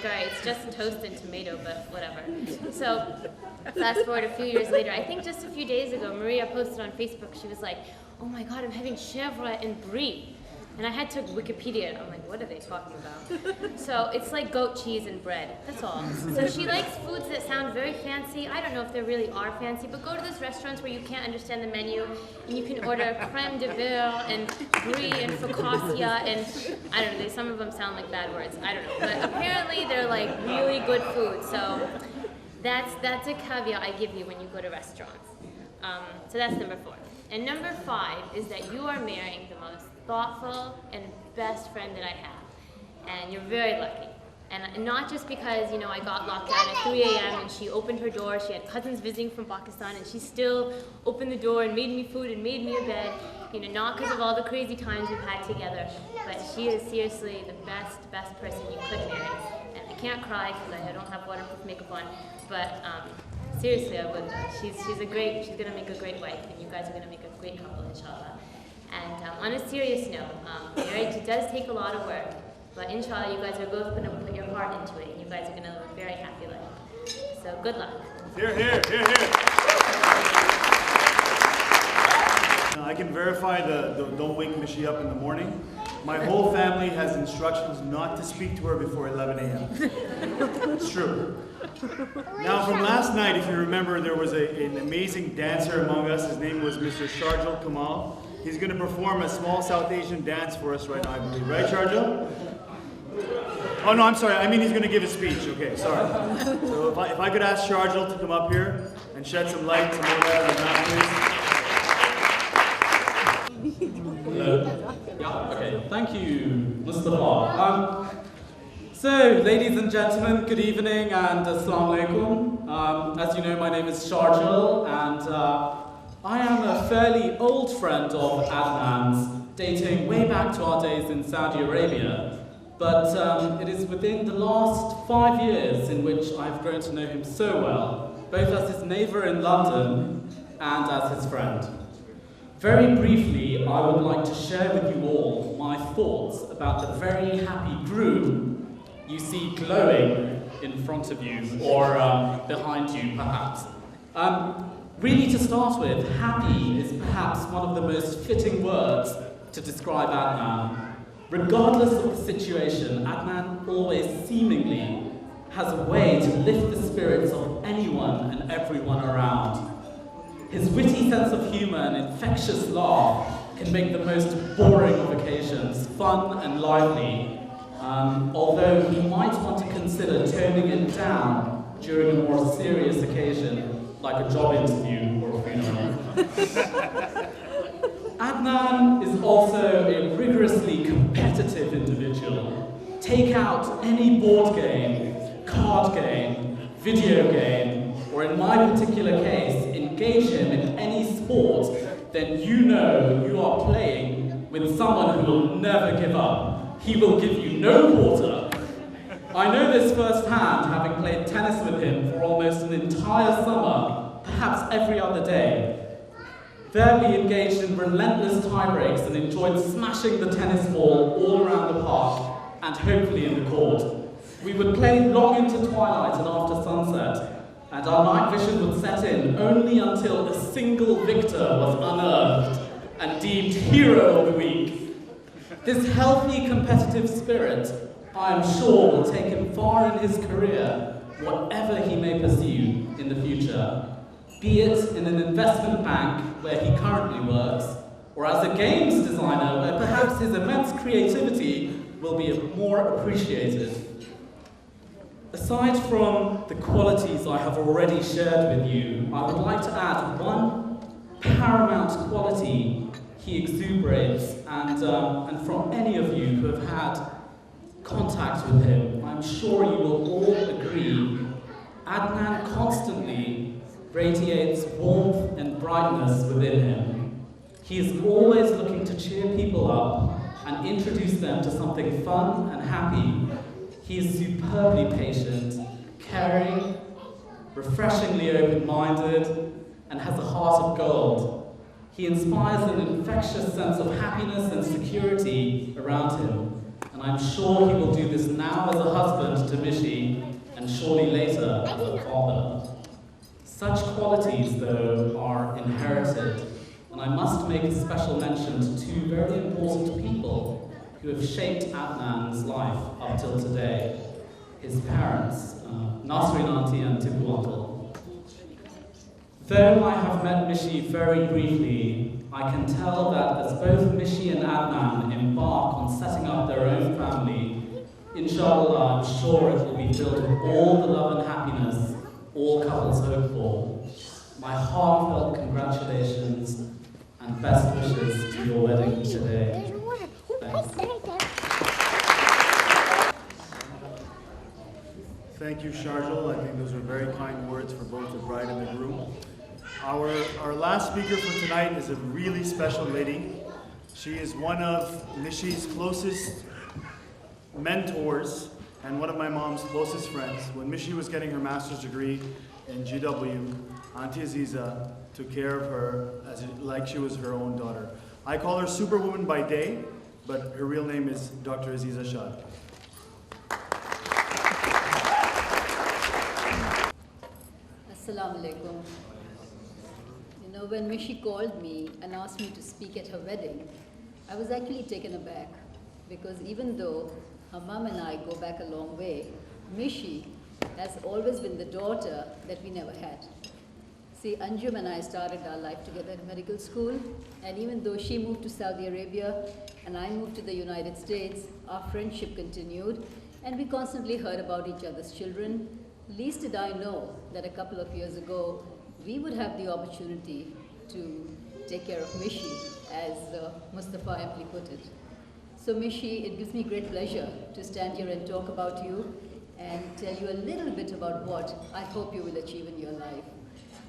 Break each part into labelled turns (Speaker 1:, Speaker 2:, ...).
Speaker 1: sorry, it's just toast and tomato, but whatever. So fast forward a few years later, I think just a few days ago, Maria posted on Facebook, she was like, oh my God, I'm having chèvre and brie. And I had to Wikipedia it. I'm like, what are they talking about? So it's like goat cheese and bread. That's all. So she likes foods that sound very fancy. I don't know if they really are fancy, but go to those restaurants where you can't understand the menu, and you can order crème de beurre and brie and focaccia and I don't know. Some of them sound like bad words. I don't know, but apparently they're like really good food. So that's a caveat I give you when you go to restaurants. So that's number 4. And number 5 is that you are marrying the most thoughtful and best friend that I have, and you're very lucky. And not just because, you know, I got locked down at 3 a.m. and she opened her door, she had cousins visiting from Pakistan, and she still opened the door and made me food and made me a bed, you know, not because of all the crazy times we've had together, but she is seriously the best person you could marry. And I can't cry because I don't have waterproof makeup on, but seriously, I would. She's gonna make a great wife, and you guys are gonna make a great couple, inshallah. And on a serious note, marriage does take a lot of work, but inshallah you guys are both going to put your heart into it, and you guys are going to live a very happy life. So good luck.
Speaker 2: Here, here, here, here. I can verify the don't wake Mishi up in the morning. My whole family has instructions not to speak to her before 11 a.m. It's true. Now, from last night, if you remember, there was an amazing dancer among us. His name was Mr. Sharjul Kamal. He's going to perform a small South Asian dance for us right now, I believe. Right, Sharjul? Oh, no, I'm sorry. I mean, he's going to give a speech. Okay, sorry. So if I could ask Sharjul to come up here and shed some light, some more light on that, please.
Speaker 3: Hello. Yeah, okay. Thank you, Mustafa. So, ladies and gentlemen, good evening and assalamu alaikum. As you know, my name is Sharjul, and I am a fairly old friend of Adnan's, dating way back to our days in Saudi Arabia. But it is within the last 5 years in which I've grown to know him so well, both as his neighbour in London and as his friend. Very briefly, I would like to share with you all my thoughts about the very happy groom you see glowing in front of you, or behind you, perhaps. Really, to start with, happy is perhaps one of the most fitting words to describe Adnan. Regardless of the situation, Adnan always seemingly has a way to lift the spirits of anyone and everyone around. His witty sense of humour and infectious laugh can make the most boring of occasions fun and lively, although he might want to consider toning it down during a more serious occasion, like a job interview or a funeral. Adnan is also a rigorously competitive individual. Take out any board game, card game, video game, or in my particular case, engage him in any sport, then you know you are playing with someone who will never give up. He will give you no quarter. I know this firsthand, having played tennis with him for almost an entire summer, perhaps every other day. There we engaged in relentless tie breaks and enjoyed smashing the tennis ball all around the park and hopefully in the court. We would play long into twilight and after sunset, and our night vision would set in only until a single victor was unearthed and deemed hero of the week. This healthy competitive spirit, I am sure, will take him far in his career, whatever he may pursue in the future. Be it in an investment bank where he currently works, or as a games designer where perhaps his immense creativity will be more appreciated. Aside from the qualities I have already shared with you, I would like to add one paramount quality he exuberates, and from any of you who have had contact with him, I'm sure you will all agree, Adnan constantly radiates warmth and brightness within him. He is always looking to cheer people up and introduce them to something fun and happy. He is superbly patient, caring, refreshingly open-minded, and has a heart of gold. He inspires an infectious sense of happiness and security around him, and I'm sure he will do this now as a husband to Mishi Such qualities, though, are inherited, and I must make a special mention to two very important people who have shaped Adnan's life up till today. His parents, Nasrin Auntie and Tipu Uncle. Though I have met Mishi very briefly, I can tell that as both Mishi and Adnan embark on setting up their own family, inshallah, I'm sure it will be filled with all the love and happiness all couples hope for. My heartfelt congratulations and best wishes to your wedding today. Thanks.
Speaker 2: Thank you, Sharjal. I think those are very kind words for both the bride and the groom. Our last speaker for tonight is a really special lady. She is one of Mishi's closest mentors and one of my mom's closest friends. When Mishi was getting her master's degree in GW, Auntie Aziza took care of her like she was her own daughter. I call her Superwoman by day, but her real name is Dr. Aziza Shah.
Speaker 4: Assalamu alaikum. You know, when Mishi called me and asked me to speak at her wedding, I was actually taken aback, because even though her mom and I go back a long way, Mishi has always been the daughter that we never had. See, Anjum and I started our life together in medical school, and even though she moved to Saudi Arabia and I moved to the United States, our friendship continued, and we constantly heard about each other's children. Least did I know that a couple of years ago, we would have the opportunity to take care of Mishi, as Mustafa amply put it. So Mishi, it gives me great pleasure to stand here and talk about you and tell you a little bit about what I hope you will achieve in your life.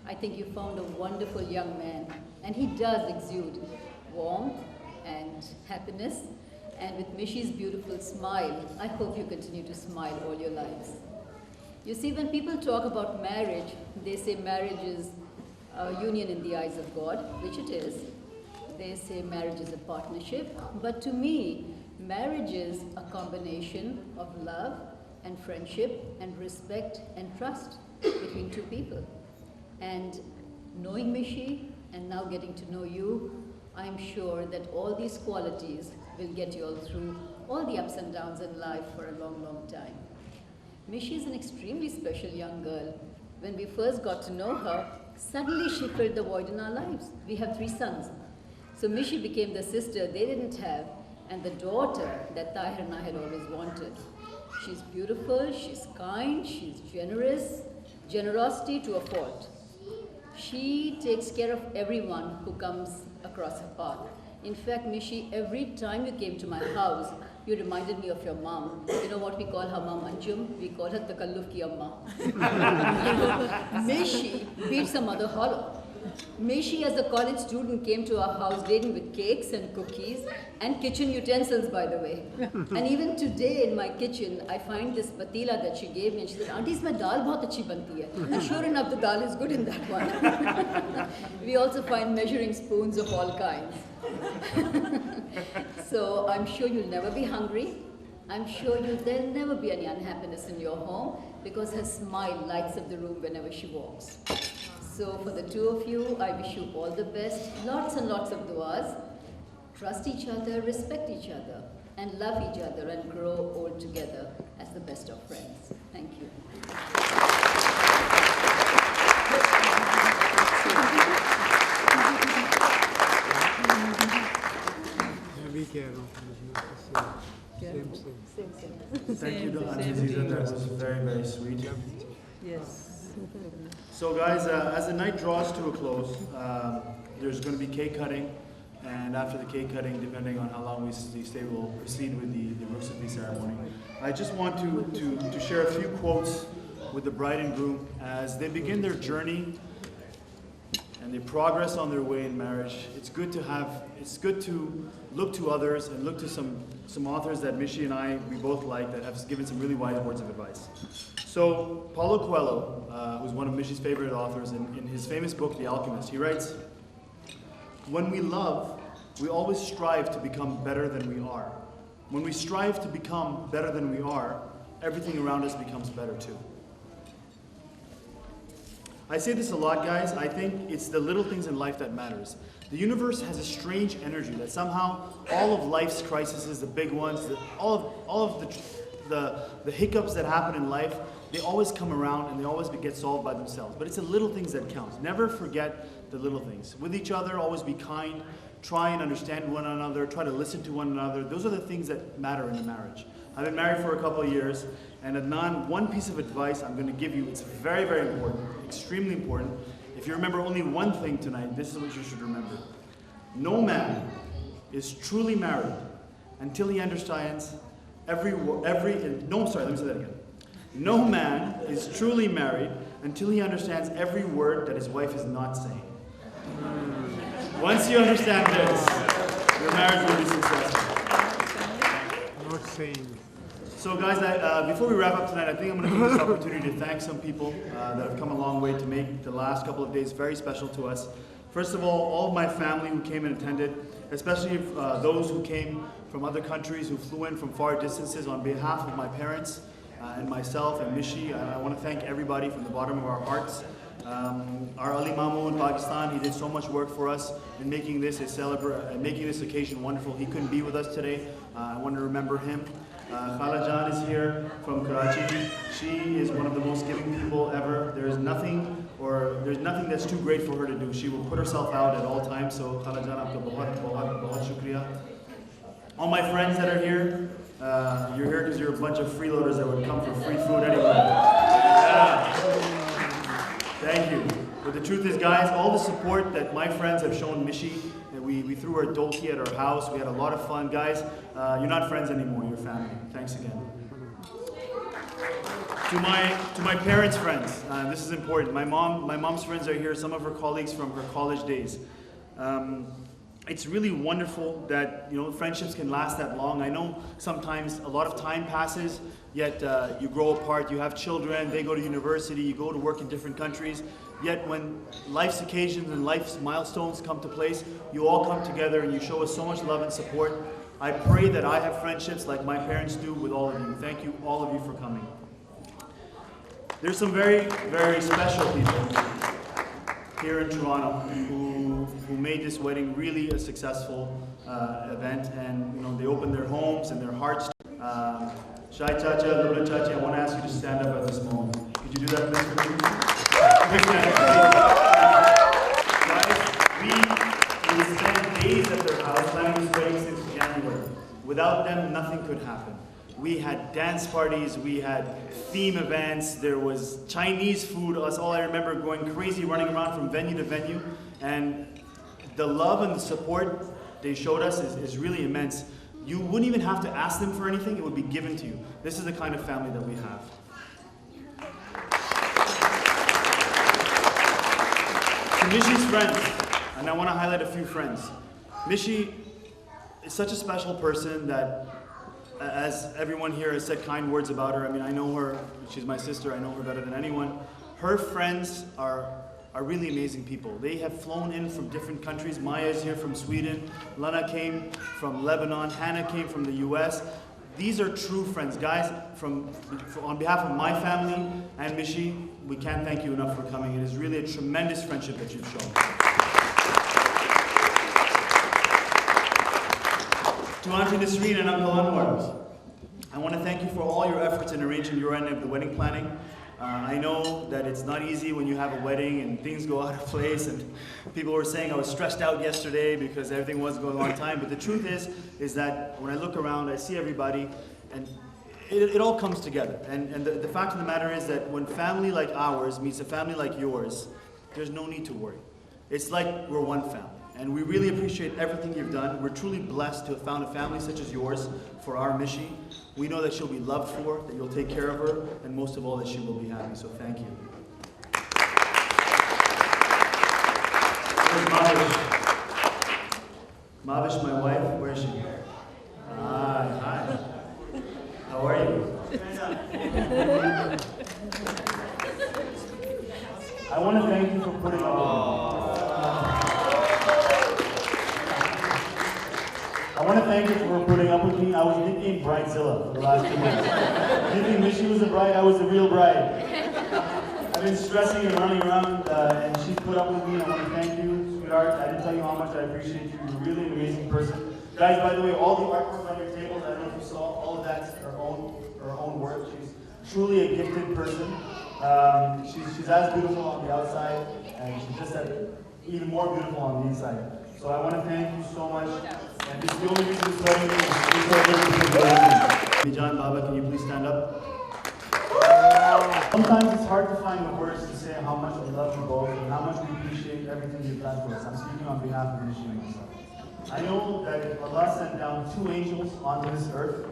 Speaker 4: I think you found a wonderful young man, and he does exude warmth and happiness. And with Mishi's beautiful smile, I hope you continue to smile all your lives. You see, when people talk about marriage, they say marriage is a union in the eyes of God, which it is. They say marriage is a partnership, but to me, marriage is a combination of love and friendship and respect and trust between two people. And knowing Mishi and now getting to know you, I'm sure that all these qualities will get you all through all the ups and downs in life for a long, long time. Mishi is an extremely special young girl. When we first got to know her, suddenly she filled the void in our lives. We have 3 sons. So Mishi became the sister they didn't have, and the daughter that Tahir and I had always wanted. She's beautiful, she's kind, she's generous, generosity to a fault. She takes care of everyone who comes across her path. In fact, Mishi, every time you came to my house, you reminded me of your mom. You know what we call her mom, Anjum? We call her Takalluf ki amma. Mishi beats her mother hollow. Mishi, as a college student, came to our house laden with cakes and cookies and kitchen utensils, by the way. And even today in my kitchen, I find this patila that she gave me, and she said, "Auntie, isme dal bahut achhi banti hai." And sure enough, the dal is good in that one. We also find measuring spoons of all kinds. So I'm sure you'll never be hungry. I'm sure there'll never be any unhappiness in your home, because her smile lights up the room whenever she walks. So for the two of you, I wish you all the best, lots and lots of du'as. Trust each other, respect each other, and love each other, and grow old together as the best of friends. Thank you.
Speaker 2: Thank you, Auntie Aziza. That was very, very sweet.
Speaker 4: Yes.
Speaker 2: So guys, as the night draws to a close, there's going to be cake cutting, and after the cake cutting, depending on how long we stay, we'll proceed with the Rukhsati ceremony. I just want to share a few quotes with the bride and groom as they begin their journey and they progress on their way in marriage. It's good to look to others and look to some authors that Mishi and we both like, that have given some really wise words of advice. So Paulo Coelho, who's one of Mishi's favorite authors, in his famous book, The Alchemist, he writes, "When we love, we always strive to become better than we are. When we strive to become better than we are, everything around us becomes better too." I say this a lot, guys. I think it's the little things in life that matters. The universe has a strange energy that somehow all of life's crises, the big ones, all of the hiccups that happen in life, they always come around and they always get solved by themselves. But it's the little things that count. Never forget the little things. With each other, always be kind. Try and understand one another. Try to listen to one another. Those are the things that matter in a marriage. I've been married for a couple of years, and Adnan, one piece of advice I'm going to give you, it's very, very important, extremely important. If you remember only one thing tonight, this is what you should remember. No man is truly married until he understands let me say that again. No man is truly married until he understands every word that his wife is not saying. Once you understand this, your marriage will be successful.
Speaker 5: Not saying.
Speaker 2: So guys, before we wrap up tonight, I think I'm going to take this opportunity to thank some people that have come a long way to make the last couple of days very special to us. First of all of my family who came and attended, especially those who came from other countries, who flew in from far distances on behalf of my parents and myself and Mishi. I want to thank everybody from the bottom of our hearts. Our Ali Mamu in Pakistan, he did so much work for us in making this making this occasion wonderful. He couldn't be with us today. I want to remember him. Khala Jan is here from Karachi. She is one of the most giving people ever. There's nothing that's too great for her to do. She will put herself out at all times. So Khala Jan, aapka bahut shukriya. All my friends that are here, you're here because you're a bunch of freeloaders that would come for free food anyway. Yeah. Thank you. But the truth is, guys, all the support that my friends have shown Mishi, and we threw our dolki at our house. We had a lot of fun, guys. You're not friends anymore. You're family. Thanks again. To my parents' friends, this is important. My mom's friends are here. Some of her colleagues from her college days. It's really wonderful that friendships can last that long. I know sometimes a lot of time passes, yet you grow apart. You have children. They go to university. You go to work in different countries. Yet when life's occasions and life's milestones come to place, you all come together and you show us so much love and support. I pray that I have friendships like my parents do with all of you. Thank you, all of you, for coming. There's some very, very special people here in Toronto who made this wedding really a successful event, and they opened their homes and their hearts. Shai Chacha, Lubna Chacha, I want to ask you to stand up at this moment. Could you do that, please? Guys, we spent days at their house planning this wedding since January. Without them, nothing could happen. We had dance parties, we had theme events, there was Chinese food. That's all I remember, going crazy, running around from venue to venue. And the love and the support they showed us is really immense. You wouldn't even have to ask them for anything, it would be given to you. This is the kind of family that we have. To Mishi's friends, and I want to highlight a few friends. Mishi is such a special person that, as everyone here has said kind words about her, I mean, I know her, she's my sister, I know her better than anyone. Her friends are really amazing people. They have flown in from different countries. Maya is here from Sweden, Lana came from Lebanon, Hannah came from the US. These are true friends. Guys, on behalf of my family and Mishi, we can't thank you enough for coming. It is really a tremendous friendship that you've shown. To Auntie Nasreen and Uncle Anwar, I want to thank you for all your efforts in arranging your end of the wedding planning. I know that it's not easy when you have a wedding and things go out of place, and people were saying I was stressed out yesterday because everything wasn't going on time, but the truth is that when I look around, I see everybody, and it all comes together. And the fact of the matter is that when family like ours meets a family like yours, there's no need to worry. It's like we're one family. And we really appreciate everything you've done. We're truly blessed to have found a family such as yours for our Mishi. We know that she'll be loved for, that you'll take care of her, and most of all, that she will be happy. So thank you. Where's Mavish? Mavish, my wife, where is she? Hi. How are you? I want to thank you for putting up with me. I want want to thank you for putting up with me. I was nicknamed Bridezilla for the last 2 months. You think Mishi was a bride? I was the real bride. I've been stressing and running around, and she's put up with me, and I want to thank you, sweetheart. I didn't tell you how much I appreciate you. You're really an amazing person. Guys, by the way, all the artwork on your tables, I don't know if you saw, all of that's her own work. She's truly a gifted person. She's as beautiful on the outside, and she's just even more beautiful on the inside. So I want to thank you so much. And this is the only reason this wedding is Mijan, Baba, can you please stand up? Sometimes it's hard to find the words to say how much we love you both and how much we appreciate everything you've done for us. I'm speaking on behalf of Mishi and myself. I know that if Allah sent down 2 angels onto this earth,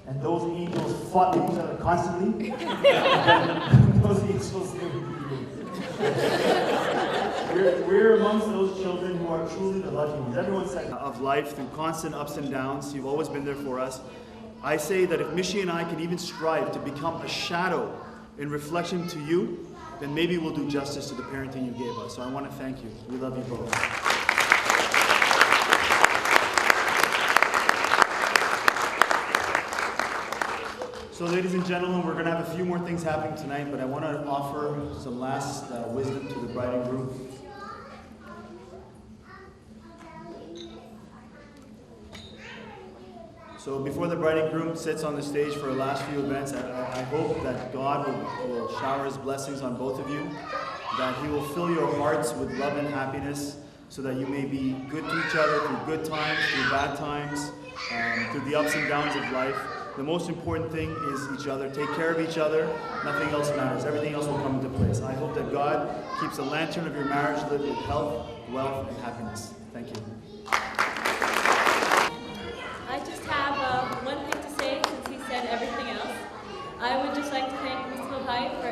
Speaker 2: and those angels fought with each other constantly, those angels we're amongst those children who are truly the lucky ones. Everyone said of life through constant ups and downs. You've always been there for us. I say that if Mishi and I can even strive to become a shadow in reflection to you, then maybe we'll do justice to the parenting you gave us. So I want to thank you. We love you both. So ladies and gentlemen, we're going to have a few more things happening tonight, but I want to offer some last wisdom to the bride and groom. So before the bride and groom sits on the stage for our last few events, I hope that God will shower His blessings on both of you, that He will fill your hearts with love and happiness so that you may be good to each other through good times, through bad times, through the ups and downs of life. The most important thing is each other. Take care of each other. Nothing else matters. Everything else will come into place. I hope that God keeps the lantern of your marriage lit with health, wealth, and happiness. Thank you.
Speaker 6: I just have one thing to say since he said everything else. I would just like to thank Mr. Bhai for